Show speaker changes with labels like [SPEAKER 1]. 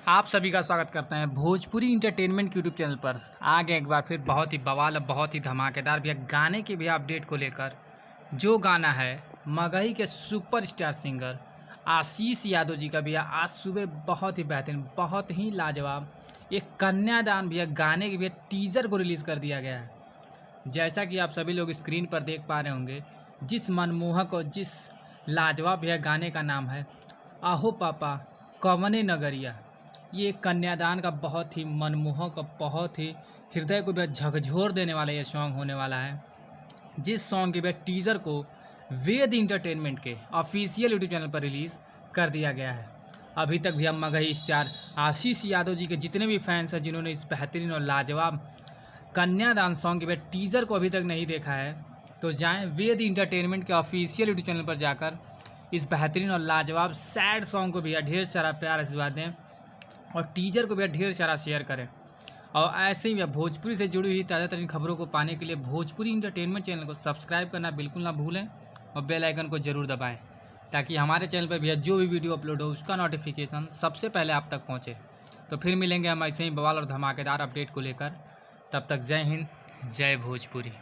[SPEAKER 1] आप सभी का स्वागत करते हैं भोजपुरी इंटरटेनमेंट के यूट्यूब चैनल पर। आ गए एक बार फिर बहुत ही बवाल और बहुत ही धमाकेदार भैया गाने के भी अपडेट को लेकर। जो गाना है मगही के सुपरस्टार सिंगर आशीष यादव जी का भैया आज सुबह बहुत ही बेहतरीन, बहुत ही लाजवाब एक कन्यादान भैया गाने के भैया टीज़र को रिलीज़ कर दिया गया है। जैसा कि आप सभी लोग स्क्रीन पर देख पा रहे होंगे, जिस मनमोहक और जिस लाजवाब भैया गाने का नाम है आहो पापा कवने नगरिया। ये कन्यादान का बहुत ही मनमोहक और बहुत ही हृदय को भी झकझोर देने वाला ये सॉन्ग होने वाला है। जिस सॉन्ग के भी टीज़र को वेद इंटरटेनमेंट के ऑफिशियल यूट्यूब चैनल पर रिलीज़ कर दिया गया है। अभी तक भी हम मगही स्टार आशीष यादव जी के जितने भी फैंस हैं जिन्होंने इस बेहतरीन और लाजवाब कन्यादान सॉन्ग के भी टीज़र को अभी तक नहीं देखा है, तो जाएं वेद इंटरटेनमेंट के ऑफिशियल यूट्यूब चैनल पर जाकर इस बेहतरीन और लाजवाब सैड सॉन्ग को भैया ढेर सारा प्यार आशीर्वाद दें और टीज़र को भैया ढेर सारा शेयर करें। और ऐसे ही भैया भोजपुरी से जुड़ी हुई ताज़ा तरीन खबरों को पाने के लिए भोजपुरी इंटरटेनमेंट चैनल को सब्सक्राइब करना बिल्कुल ना भूलें और बेल आइकन को ज़रूर दबाएं, ताकि हमारे चैनल पर भैया जो भी वीडियो अपलोड हो उसका नोटिफिकेशन सबसे पहले आप तक पहुँचे। तो फिर मिलेंगे हम ऐसे ही बवाल और धमाकेदार अपडेट को लेकर। तब तक जय हिंद, जय भोजपुरी।